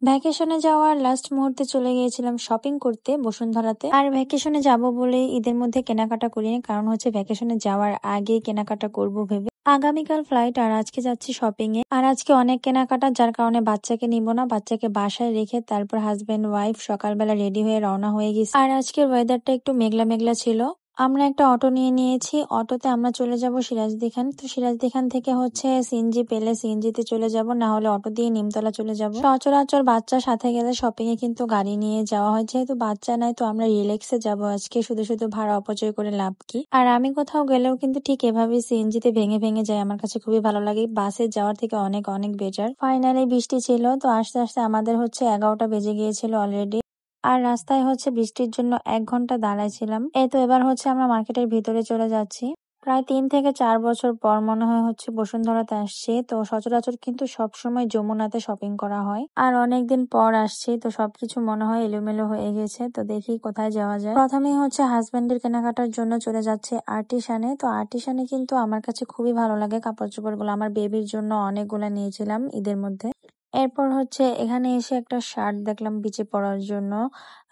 ভ্যাকেশনে যাওয়ার লাস্ট মুহূর্তে চলে গিয়েছিলাম শপিং করতে বসুন্ধরাতে। আর ভ্যাকেশনে যাব বলে ঈদের মধ্যে কেনাকাটা করিনি, কারণ হচ্ছে ভ্যাকেশনে যাওয়ার আগে কেনাকাটা করব ভেবে। আগামীকাল ফ্লাইট, আর আজকে যাচ্ছি শপিং এ। আর আজকে অনেক কেনাকাটা, যার কারণে বাচ্চাকে নিব না, বাচ্চাকে বাসায় রেখে তারপর হাজবেন্ড ওয়াইফ সকালবেলা রেডি হয়ে রওনা হয়ে গেছি। আর আজকের ওয়েদারটা একটু মেঘলা মেঘলা ছিল। আমরা একটা অটো নিয়ে নিয়েছি, অটোতে আমরা চলে যাব সিরাজদিখান। তো সিরাজদিখান থেকে হচ্ছে সিএনজি পেলে সিএনজিতে চলে যাব, না হলে অটো দিয়ে নিমতলা চলে যাব। সচরাচর বাচ্চার সাথে গেলে শপিং এ কিন্তু গাড়ি নিয়ে যাওয়া হয়, যেহেতু বাচ্চা নাই তো আমরা রিল্যাক্সে যাব আজকে, শুধু শুধু ভাড়া অপচয় করে লাভ কি। আর আমি কোথাও গেলেও কিন্তু ঠিক এভাবে সিএনজিতে ভেঙে ভেঙে যায়, আমার কাছে খুবই ভালো লাগে, বাসে যাওয়ার থেকে অনেক অনেক বেটার। ফাইনালি বৃষ্টি ছিল, তো আস্তে আস্তে আমাদের হচ্ছে 11টা বেজে গিয়েছিল অলরেডি। আর রাস্তায় হচ্ছে বৃষ্টির জন্য 1 ঘন্টা দাঁড়াইছিলাম। এই তো এবার হচ্ছে আমরা মার্কেটের ভিতরে চলে যাচ্ছি। প্রায় 3 থেকে 4 বছর পর মনে হয় হচ্ছে বসুন্ধরাতে আসছি। তো সচরাচর কিন্তু সবসময় যমুনাতে শপিং করা হয়, আর অনেকদিন পর আসছি, তো সবকিছু মনে হয় এলোমেলো হয়ে গেছে। তো দেখি কোথায় যাওয়া যায়। প্রথমেই হচ্ছে হাজবেন্ডের কেনাকাটার জন্য চলে যাচ্ছে আর্টিসানে। তো আর্টিসানে কিন্তু আমার কাছে খুবই ভালো লাগে কাপড় চোপড় গুলো, আমার বেবির জন্য অনেকগুলা নিয়েছিলাম ঈদের মধ্যে। এরপর হচ্ছে এখানে এসে একটা শার্ট দেখলাম বিচে পরার জন্য।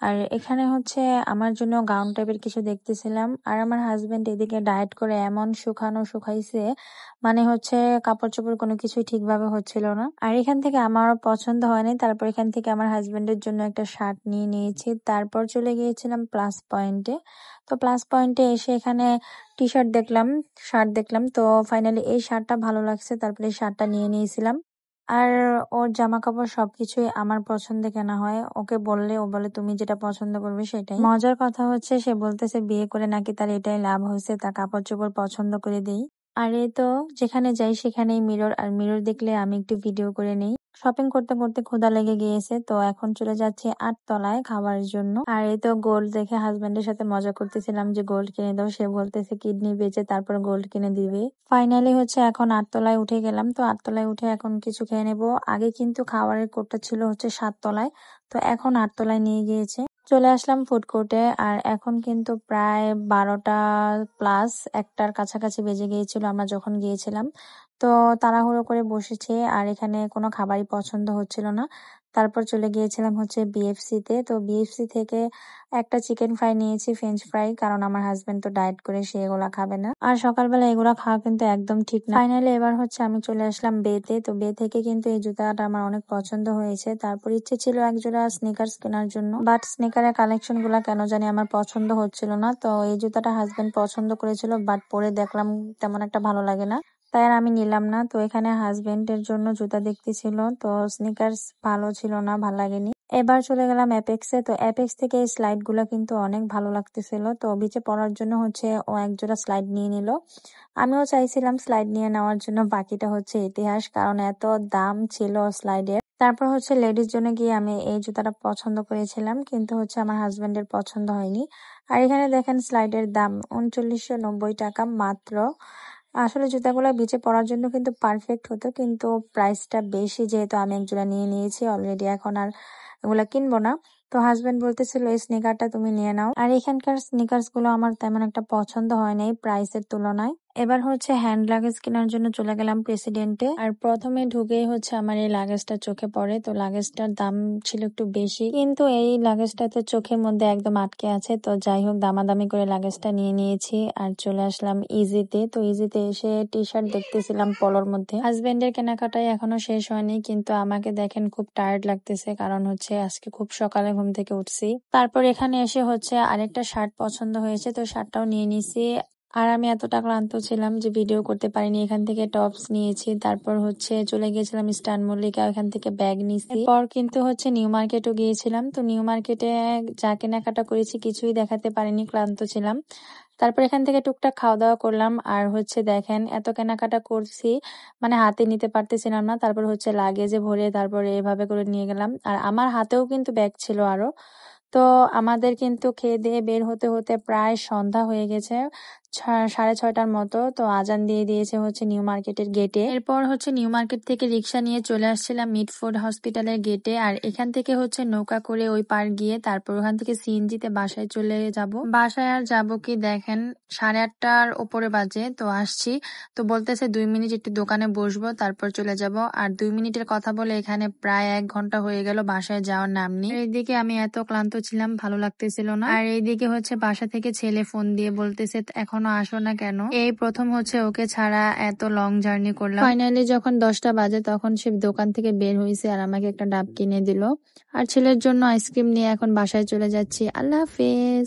আর এখানে হচ্ছে আমার জন্য গাউন টাইপের কিছু দেখতেছিলাম। আর আমার হাজবেন্ড এদিকে ডায়েট করে এমন শুকাইছে, মানে হচ্ছে কাপড় চোপড় কোনো কিছুই ঠিকভাবে হচ্ছিল না। আর এখান থেকে আমার পছন্দ হয়নি, তারপর এখান থেকে আমার হাজবেন্ডের জন্য একটা শার্ট নিয়ে নিয়েছি। তারপর চলে গিয়েছিলাম প্লাস পয়েন্টে। তো প্লাস পয়েন্টে এসে এখানে টি শার্ট দেখলাম, শার্ট দেখলাম, তো ফাইনালি এই শার্টটা ভালো লাগছে, তারপরে এই শার্টটা নিয়ে নিয়েছিলাম। আর ওর জামা কাপড় সবকিছুই আমার পছন্দে কেনা হয়, ওকে বললে ও বলে তুমি যেটা পছন্দ করবে সেটাই। মজার কথা হচ্ছে সে বলতেছে বিয়ে করে নাকি তার এটাই লাভ হয়েছে, তার কাপড় চোপড় পছন্দ করে দেই। আর এই তো যেখানে যাই সেখানেই মিরর, আর মিরর দেখলে আমি একটু ভিডিও করে নেই। শপিং করতে করতে ক্ষুধা লেগে গিয়েছে, তো এখন চলে যাচ্ছি 8 তলায় খাবারের জন্য। আর এই তো গোল্ড দেখে হাজবেন্ডের সাথে মজা করতেছিলাম যে গোল্ড কিনে দাও, সে বলতেছে কিডনি বেচে তারপর গোল্ড কিনে দিবে। ফাইনালি হচ্ছে এখন 8 তলায় উঠে গেলাম। তো 8 তলায় উঠে এখন কিছু খেয়ে নেবো। আগে কিন্তু খাবারের কোর্টটা ছিল হচ্ছে 7 তলায়, তো এখন 8 তলায় নিয়ে গিয়েছে। চলে আসলাম ফুড কোর্টে, আর এখন কিন্তু প্রায় 12টা প্লাস, 1টার কাছাকাছি বেজে গিয়েছিল আমরা যখন গিয়েছিলাম। তো তাড়াহুড়ো করে বসেছে, আর এখানে কোনো খাবারই পছন্দ হচ্ছিল না। তারপর চলে গিয়েছিলাম হচ্ছে বিএফসি তে। তো বিএফসি থেকে একটা চিকেন ফ্রাই নিয়েছি, ফ্রেঞ্চ ফ্রাই, কারণ আমার হাজবেন্ড তো ডায়েট করে, সে এগুলা খাবে না। আর সকালবেলা এগুলা খাওয়া কিন্তু একদম ঠিক না। ফাইনালি এবার হচ্ছে আমি চলে আসলাম বেতে। তো বে থেকে কিন্তু এই জুতাটা আমার অনেক পছন্দ হয়েছে। তারপর ইচ্ছে ছিল একজোড়া স্নিকার্স কেনার জন্য, বাট স্নিকারের কালেকশন গুলা কেন জানি আমার পছন্দ হচ্ছিল না। তো এই জুতাটা হাজবেন্ড পছন্দ করেছিল, বাট পরে দেখলাম তেমন একটা ভালো লাগে না, তাই আর আমি নিলাম না। তো এখানে হাজবেন্ডের জন্য জুতা দেখতেছিল, তো স্নিকার্স ভালো ছিল না, ভালো লাগেনি। এবার চলে গেলাম অ্যাপেক্সে। তো অ্যাপেক্স থেকে এই স্লাইড গুলা কিন্তু অনেক ভালো লাগতেছিল, তো বিচে পড়ার জন্য হচ্ছে ও একজোড়া স্লাইড নিয়ে নিল। আমিও চাইছিলাম স্লাইড নিয়ে নেওয়ার জন্য, বাকিটা হচ্ছে ইতিহাস, কারণ এত দাম ছিল স্লাইডের। তারপর হচ্ছে লেডিস জন্য গিয়ে আমি এই জুতাটা পছন্দ করেছিলাম, কিন্তু হচ্ছে আমার হাজবেন্ডের পছন্দ হয়নি। আর এখানে দেখেন স্লাইডের দাম 3990 টাকা মাত্র। আসলে জুতাগুলো বিচে পরার জন্য কিন্তু পারফেক্ট হতো, কিন্তু প্রাইসটা বেশি, যেহেতু আমি একজোড়া নিয়ে নিয়েছি অলরেডি, এখন আর এগুলা কিনবো না। তো হাজবেন্ড বলতেছিল এই স্নিকারটা তুমি নিয়ে নাও। আর এখানকার স্নিকার্স গুলো আমার তেমন একটা পছন্দ হয় নাই প্রাইসের তুলনায়। এবার হচ্ছে হ্যান্ড লাগেজ কেনার জন্য চলে গেলাম প্রেসিডেন্টে। আর প্রথমে ঢুকেই হচ্ছে আমার এই লাগেজটা চোখে পড়ে। তো লাগেজটার দাম ছিল একটু বেশি, কিন্তু এই লাগেজটা তো চোখের মধ্যে একদম আটকে আছে। তো যাই হোক দামাদামি করে লাগেজটা নিয়ে নিয়েছি, আর চলে আসলাম ইজিতে। তো ইজিতে এসে টি শার্ট দেখতেছিলাম পলোর মধ্যে। হাজবেন্ডের কেনাকাটাই এখনো শেষ হয়নি, কিন্তু আমাকে দেখেন খুব টায়ার্ড লাগতেছে, কারণ হচ্ছে আজকে খুব সকালে ঘুম থেকে উঠছি। তারপর এখানে এসে হচ্ছে আরেকটা শার্ট পছন্দ হয়েছে, তো শার্টটাও নিয়ে নিছি। আর আমি এতটা ক্লান্ত ছিলাম যে ভিডিও করতে পারিনি। এখান থেকে টপস নিয়েছি, তারপর হচ্ছে চলে গিয়েছিলাম ইস্টার্ন মল্লিকা, ওখান থেকে ব্যাগ নিয়েছি। এরপর কিন্তু হচ্ছে নিউ মার্কেটও গিয়েছিলাম। তো নিউ মার্কেটে যা কেনাকাটা করেছি কিছুই দেখাতে পারিনি, ক্লান্ত ছিলাম। তারপর এখান থেকে টুকটাক খাওয়া দাওয়া করলাম। আর হচ্ছে দেখেন এত কেনাকাটা করছি, মানে হাতে নিতে পারতেছিলাম না। তারপর হচ্ছে লাগেজে ভরে তারপরে এভাবে করে নিয়ে গেলাম। আর আমার হাতেও কিন্তু ব্যাগ ছিল আরো। তো আমাদের কিন্তু খেয়ে দিয়ে বের হতে হতে প্রায় সন্ধ্যা হয়ে গেছে। 6:30টার মতো। তো আজান দিয়ে দিয়েছে হচ্ছে নিউ মার্কেটের গেটে। এরপর হচ্ছে নিউ মার্কেট থেকে রিক্সা নিয়ে চলে আসছিলাম মিডফোর্ড হসপিটালের গেটে। আর এখান থেকে হচ্ছে নৌকা করে ওই পার গিয়ে তারপর ওখান থেকে সিএনজিতে বাসায় চলে যাব। বাসায় আর যাবো কি দেখেন 8:30টার উপরে বাজে। তো আসছি, তো বলতেছে 2 মিনিট একটু দোকানে বসবো তারপর চলে যাব। আর 2 মিনিটের কথা বলে এখানে প্রায় 1 ঘন্টা হয়ে গেল, বাসায় যাওয়ার নাম নেই। এইদিকে আমি এত ক্লান্ত ছিলাম, ভালো লাগতেছিল না। আর এইদিকে হচ্ছে বাসা থেকে ছেলে ফোন দিয়ে বলতেছে এখনো আসো না কেন। এই প্রথম হচ্ছে ওকে ছাড়া এত লং জার্নি করলাম। ফাইনালি যখন 10টা বাজে তখন সে দোকান থেকে বের হয়েছে আর আমাকে একটা ডাব কিনে দিল। আর ছেলের জন্য আইসক্রিম নিয়ে এখন বাসায় চলে যাচ্ছি। আল্লাহ হাফেজ।